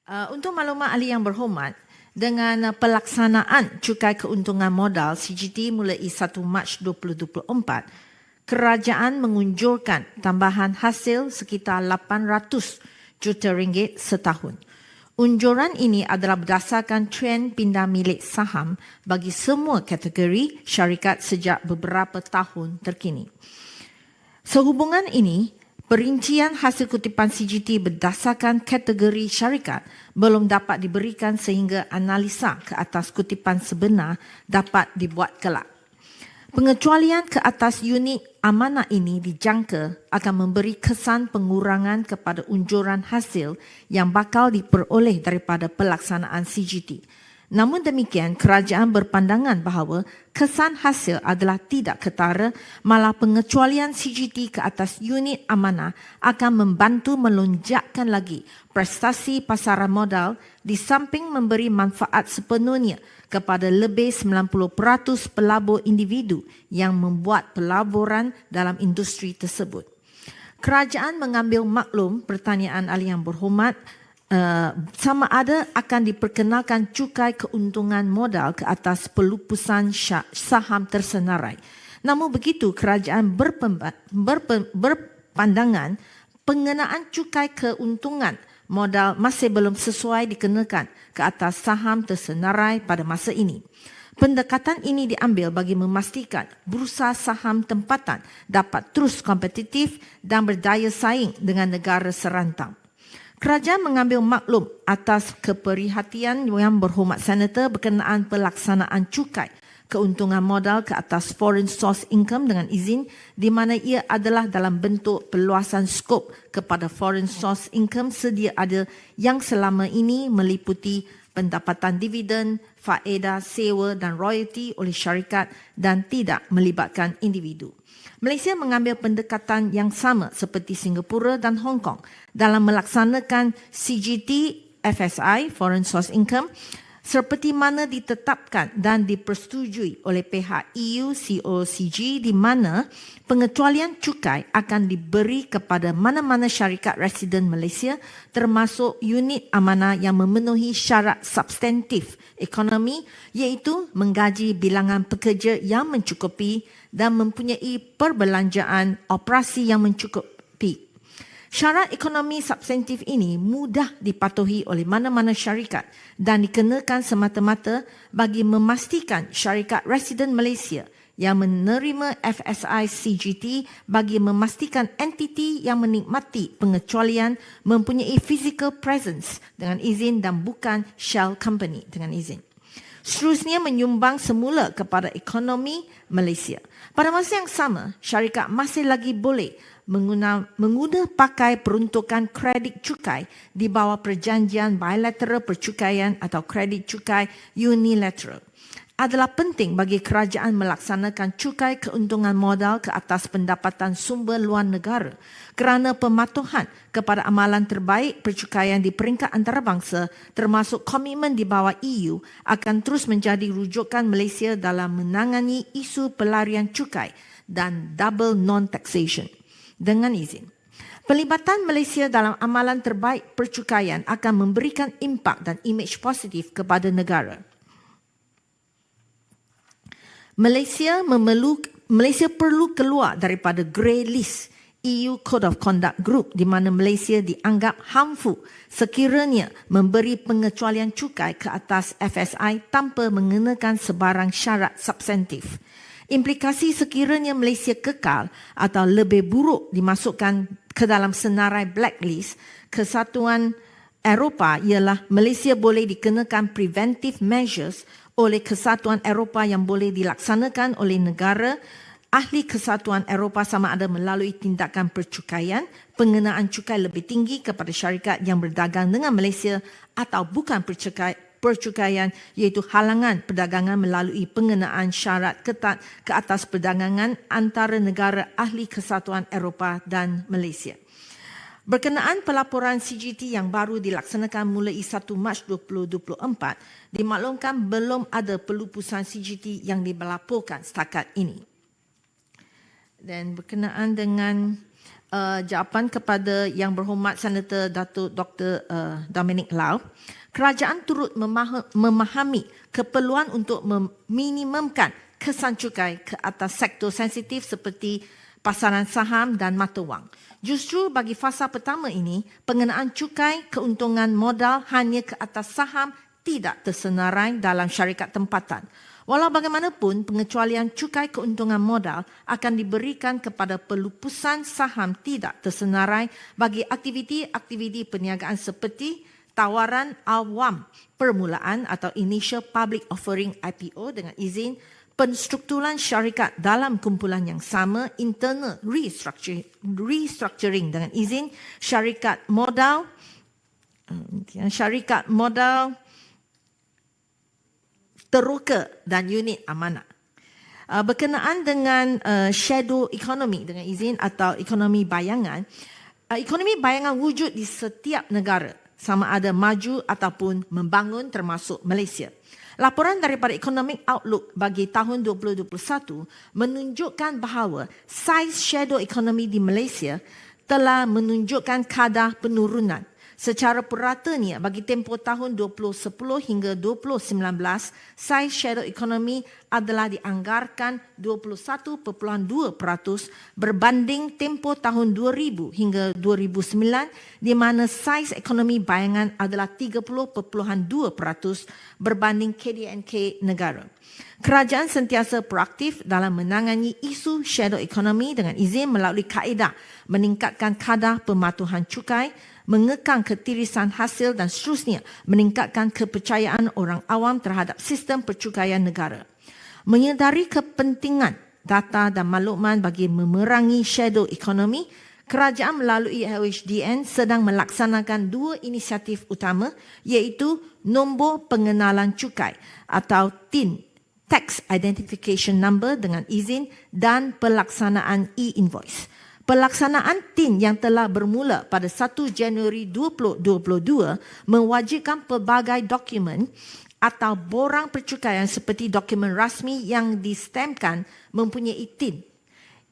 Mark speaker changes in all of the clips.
Speaker 1: Untuk maklumat ahli yang berhormat, dengan pelaksanaan cukai keuntungan modal CGT mulai 1 Mac 2024, kerajaan mengunjurkan tambahan hasil sekitar 800 juta ringgit setahun. Unjuran ini adalah berdasarkan trend pindah milik saham bagi semua kategori syarikat sejak beberapa tahun terkini. Sehubungan ini, perincian hasil kutipan CGT berdasarkan kategori syarikat belum dapat diberikan sehingga analisa ke atas kutipan sebenar dapat dibuat kelak. Pengecualian ke atas unit amanah ini dijangka akan memberi kesan pengurangan kepada unjuran hasil yang bakal diperoleh daripada pelaksanaan CGT. Namun demikian, kerajaan berpandangan bahawa kesan hasil adalah tidak ketara, malah pengecualian CGT ke atas unit amanah akan membantu melonjakkan lagi prestasi pasaran modal di samping memberi manfaat sepenuhnya kepada lebih 90% pelabur individu yang membuat pelaburan dalam industri tersebut. Kerajaan mengambil maklum pertanyaan ahli yang berhormat sama ada akan diperkenalkan cukai keuntungan modal ke atas pelupusan saham tersenarai. Namun begitu, kerajaan berpandangan pengenaan cukai keuntungan modal masih belum sesuai dikenakan ke atas saham tersenarai pada masa ini. Pendekatan ini diambil bagi memastikan bursa saham tempatan dapat terus kompetitif dan berdaya saing dengan negara serantang. Kerajaan mengambil maklum atas keperhatian yang berhormat Senator berkenaan pelaksanaan cukai keuntungan modal ke atas foreign source income dengan izin di mana ia adalah dalam bentuk perluasan skop kepada foreign source income sedia ada yang selama ini meliputi pendapatan dividen, faedah, sewa dan royalty oleh syarikat dan tidak melibatkan individu. Malaysia mengambil pendekatan yang sama seperti Singapura dan Hong Kong dalam melaksanakan CGT FSI, Foreign Source Income, seperti mana ditetapkan dan dipersetujui oleh pihak EU COCG di mana pengecualian cukai akan diberi kepada mana-mana syarikat residen Malaysia termasuk unit amanah yang memenuhi syarat substantif ekonomi iaitu menggaji bilangan pekerja yang mencukupi dan mempunyai perbelanjaan operasi yang mencukupi. Syarat ekonomi substantif ini mudah dipatuhi oleh mana-mana syarikat dan dikenakan semata-mata bagi memastikan syarikat residen Malaysia yang menerima FSI CGT bagi memastikan entiti yang menikmati pengecualian mempunyai physical presence dengan izin dan bukan shell company dengan izin. Seterusnya menyumbang semula kepada ekonomi Malaysia. Pada masa yang sama, syarikat masih lagi boleh menggunakan pakai peruntukan kredit cukai di bawah perjanjian bilateral percukaian atau kredit cukai unilateral. Adalah penting bagi kerajaan melaksanakan cukai keuntungan modal ke atas pendapatan sumber luar negara kerana pematuhan kepada amalan terbaik percukaian di peringkat antarabangsa termasuk komitmen di bawah EU akan terus menjadi rujukan Malaysia dalam menangani isu pelarian cukai dan double non-taxation. Dengan izin, pelibatan Malaysia dalam amalan terbaik percukaian akan memberikan impak dan imej positif kepada negara. Malaysia perlu keluar daripada grey list EU Code of Conduct Group di mana Malaysia dianggap harmful sekiranya memberi pengecualian cukai ke atas FSI tanpa mengenakan sebarang syarat substantif. Implikasi sekiranya Malaysia kekal atau lebih buruk dimasukkan ke dalam senarai blacklist Kesatuan Eropah ialah Malaysia boleh dikenakan preventive measures oleh Kesatuan Eropah yang boleh dilaksanakan oleh negara ahli Kesatuan Eropah sama ada melalui tindakan percukaian, pengenaan cukai lebih tinggi kepada syarikat yang berdagang dengan Malaysia atau bukan percukaian iaitu halangan perdagangan melalui pengenaan syarat ketat ke atas perdagangan antara negara ahli Kesatuan Eropah dan Malaysia. Berkenaan pelaporan CGT yang baru dilaksanakan mulai 1 Mac 2024, dimaklumkan belum ada pelupusan CGT yang dilaporkan setakat ini. Dan berkenaan dengan jawapan kepada Yang Berhormat Senator Datuk Dr. Dominic Lau, kerajaan turut memahami keperluan untuk meminimumkan kesan cukai ke atas sektor sensitif seperti pasaran saham dan mata wang. Justru bagi fasa pertama ini, pengenaan cukai keuntungan modal hanya ke atas saham tidak tersenarai dalam syarikat tempatan. Walau bagaimanapun, pengecualian cukai keuntungan modal akan diberikan kepada pelupusan saham tidak tersenarai bagi aktiviti-aktiviti perniagaan seperti tawaran awam permulaan atau Initial Public Offering IPO dengan izin, penstrukturan syarikat dalam kumpulan yang sama, internal restructuring dengan izin, syarikat modal teroka dan unit amanah. Berkenaan dengan shadow economy dengan izin atau ekonomi bayangan, ekonomi bayangan wujud di setiap negara sama ada maju ataupun membangun termasuk Malaysia. Laporan daripada Economic Outlook bagi tahun 2021 menunjukkan bahawa saiz shadow economy di Malaysia telah menunjukkan kadar penurunan. Secara puratanya bagi tempoh tahun 2010 hingga 2019, saiz shadow economy adalah dianggarkan 21.2% berbanding tempoh tahun 2000 hingga 2009 di mana saiz ekonomi bayangan adalah 30.2% berbanding KDNK negara. Kerajaan sentiasa proaktif dalam menangani isu shadow economy dengan izin melalui kaedah meningkatkan kadar pematuhan cukai, mengekang ketirisan hasil dan seterusnya meningkatkan kepercayaan orang awam terhadap sistem percukaian negara. Menyedari kepentingan data dan maklumat bagi memerangi shadow economy, kerajaan melalui LHDN sedang melaksanakan dua inisiatif utama iaitu nombor pengenalan cukai atau TIN, Tax Identification Number dengan izin dan pelaksanaan e-invoice. Pelaksanaan TIN yang telah bermula pada 1 Januari 2022 mewajibkan pelbagai dokumen atau borang percukaian seperti dokumen rasmi yang distemkan mempunyai TIN.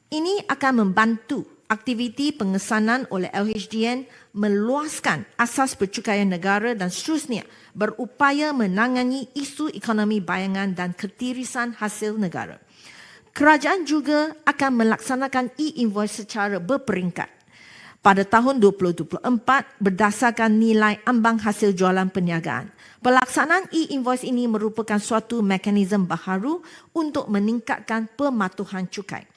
Speaker 1: Ini akan membantu aktiviti pengesanan oleh LHDN meluaskan asas percukaian negara dan seterusnya berupaya menangani isu ekonomi bayangan dan ketirisan hasil negara. Kerajaan juga akan melaksanakan e-invoice secara berperingkat. Pada tahun 2024 berdasarkan nilai ambang hasil jualan perniagaan. Pelaksanaan e-invoice ini merupakan suatu mekanisme baharu untuk meningkatkan pematuhan cukai.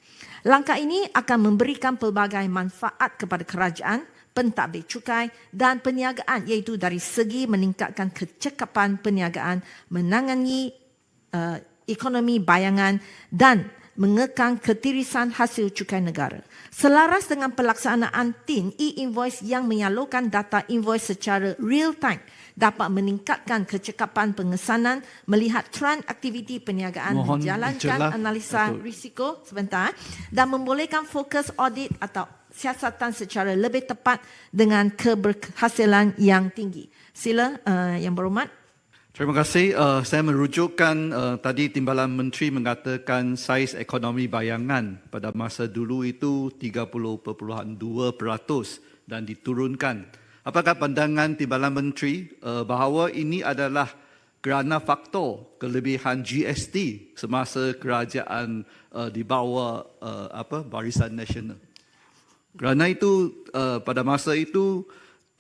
Speaker 1: Langkah ini akan memberikan pelbagai manfaat kepada kerajaan, pentadbir cukai dan perniagaan iaitu dari segi meningkatkan kecekapan perniagaan, menangani ekonomi bayangan dan mengekang ketirisan hasil cukai negara. Selaras dengan pelaksanaan TIN, e-invoice yang menyalurkan data invoice secara real time dapat meningkatkan kecekapan pengesanan, melihat trend aktiviti perniagaan, menjalankan analisa risiko dan membolehkan fokus audit atau siasatan secara lebih tepat dengan keberhasilan yang tinggi. Sila Yang Berhormat.
Speaker 2: Terima kasih. Saya merujukkan tadi Timbalan Menteri mengatakan saiz ekonomi bayangan pada masa dulu itu 30.2% dan diturunkan. Apakah pandangan Timbalan Menteri bahawa ini adalah kerana faktor kelebihan GST semasa kerajaan di bawah Barisan Nasional? Kerana itu pada masa itu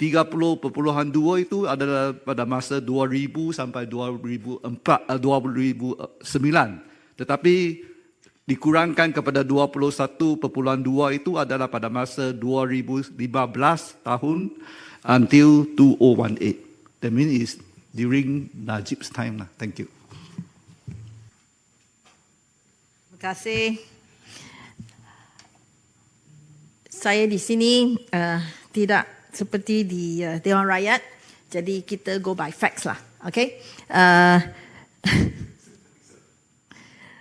Speaker 2: 30.2 itu adalah pada masa 2000 sampai 2009. Tetapi dikurangkan kepada 21.2 itu adalah pada masa 2015 tahun until 2018. That means during Najib's time lah. Thank you.
Speaker 1: Terima kasih. Saya di sini tidak seperti di Dewan Rakyat, jadi kita go by facts lah, okay?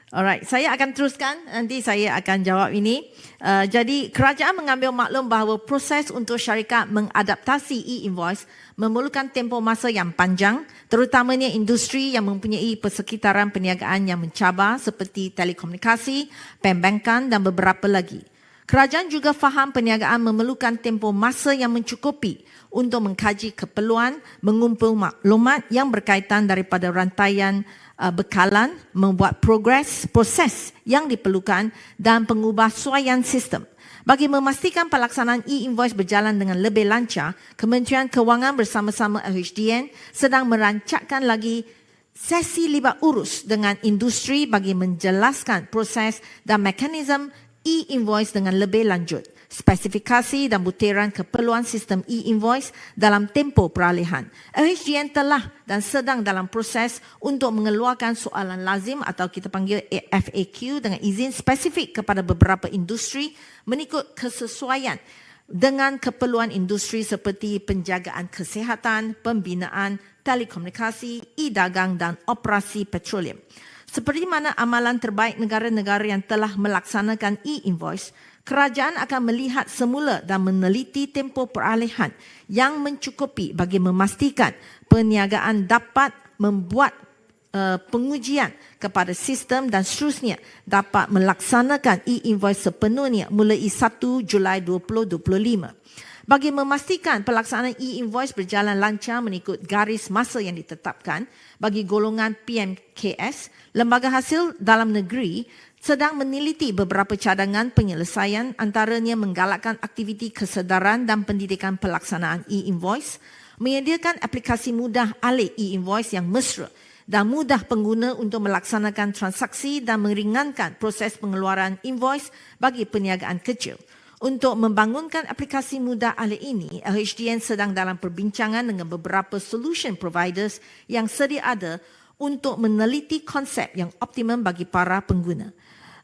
Speaker 1: Alright, saya akan teruskan, nanti saya akan jawab ini. Jadi kerajaan mengambil maklum bahawa proses untuk syarikat mengadaptasi e-invoice memerlukan tempoh masa yang panjang, terutamanya industri yang mempunyai persekitaran perniagaan yang mencabar seperti telekomunikasi, pembankan dan beberapa lagi. Kerajaan juga faham perniagaan memerlukan tempoh masa yang mencukupi untuk mengkaji keperluan, mengumpul maklumat yang berkaitan daripada rantaian bekalan, membuat proses yang diperlukan dan pengubahsuaian sistem. Bagi memastikan pelaksanaan e-invoice berjalan dengan lebih lancar, Kementerian Kewangan bersama-sama LHDN sedang merancangkan lagi sesi libat urus dengan industri bagi menjelaskan proses dan mekanisme e-invoice dengan lebih lanjut, spesifikasi dan butiran keperluan sistem e-invoice dalam tempoh peralihan. LHDN telah dan sedang dalam proses untuk mengeluarkan soalan lazim atau kita panggil FAQ dengan izin spesifik kepada beberapa industri mengikut kesesuaian dengan keperluan industri seperti penjagaan kesihatan, pembinaan, telekomunikasi, e-dagang dan operasi petroleum. Seperti mana amalan terbaik negara-negara yang telah melaksanakan e-invoice, kerajaan akan melihat semula dan meneliti tempoh peralihan yang mencukupi bagi memastikan perniagaan dapat membuat pengujian kepada sistem dan seterusnya dapat melaksanakan e-invoice sepenuhnya mulai 1 Julai 2025. Bagi memastikan pelaksanaan e-invoice berjalan lancar mengikut garis masa yang ditetapkan bagi golongan PMKS, Lembaga Hasil Dalam Negeri sedang meneliti beberapa cadangan penyelesaian, antaranya menggalakkan aktiviti kesedaran dan pendidikan pelaksanaan e-invoice, menyediakan aplikasi mudah alih e-invoice yang mesra dan mudah pengguna untuk melaksanakan transaksi dan meringankan proses pengeluaran invoice bagi perniagaan kecil. Untuk membangunkan aplikasi mudah alih ini, LHDN sedang dalam perbincangan dengan beberapa solution providers yang sedia ada untuk meneliti konsep yang optimum bagi para pengguna.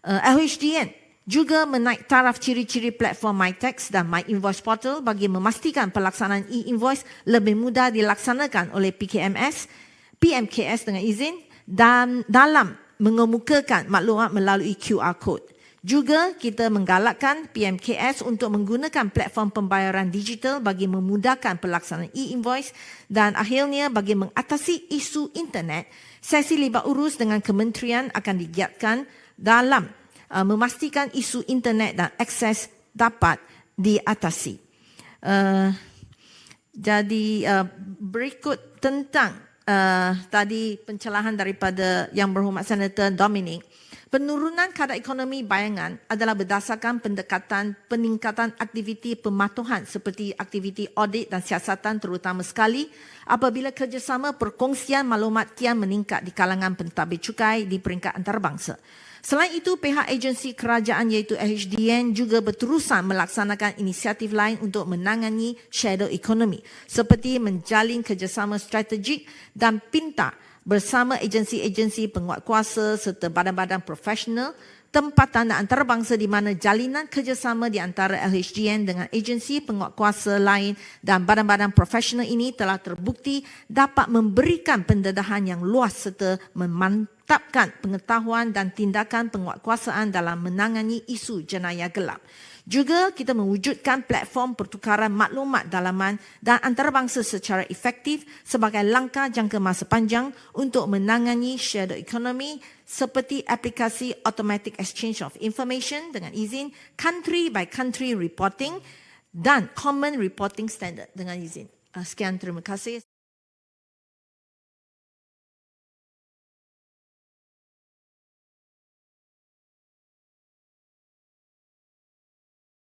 Speaker 1: LHDN juga menaik taraf ciri-ciri platform MyTax dan MyInvoice Portal bagi memastikan pelaksanaan e-invoice lebih mudah dilaksanakan oleh PMKS dengan izin dan dalam mengemukakan maklumat melalui QR Code. Juga kita menggalakkan PMKS untuk menggunakan platform pembayaran digital bagi memudahkan pelaksanaan e-invoice dan akhirnya bagi mengatasi isu internet, sesi libat urus dengan kementerian akan digiatkan dalam memastikan isu internet dan akses dapat diatasi. Jadi berikut tentang tadi pencerahan daripada Yang Berhormat Senator Dominic. Penurunan kadar ekonomi bayangan adalah berdasarkan pendekatan peningkatan aktiviti pematuhan seperti aktiviti audit dan siasatan terutama sekali apabila kerjasama perkongsian maklumat kian meningkat di kalangan pentadbir cukai di peringkat antarabangsa. Selain itu, pihak agensi kerajaan iaitu LHDN juga berterusan melaksanakan inisiatif lain untuk menangani shadow economy seperti menjalin kerjasama strategik dan pintar bersama agensi-agensi penguatkuasa serta badan-badan profesional tempatan dan antarabangsa di mana jalinan kerjasama di antara LHDN dengan agensi penguatkuasa lain dan badan-badan profesional ini telah terbukti dapat memberikan pendedahan yang luas serta memantapkan pengetahuan dan tindakan penguatkuasaan dalam menangani isu jenayah gelap. Juga kita mewujudkan platform pertukaran maklumat dalaman dan antarabangsa secara efektif sebagai langkah jangka masa panjang untuk menangani shadow economy seperti aplikasi Automatic Exchange of Information dengan izin country by country reporting dan Common Reporting Standard dengan izin. Sekian, terima kasih.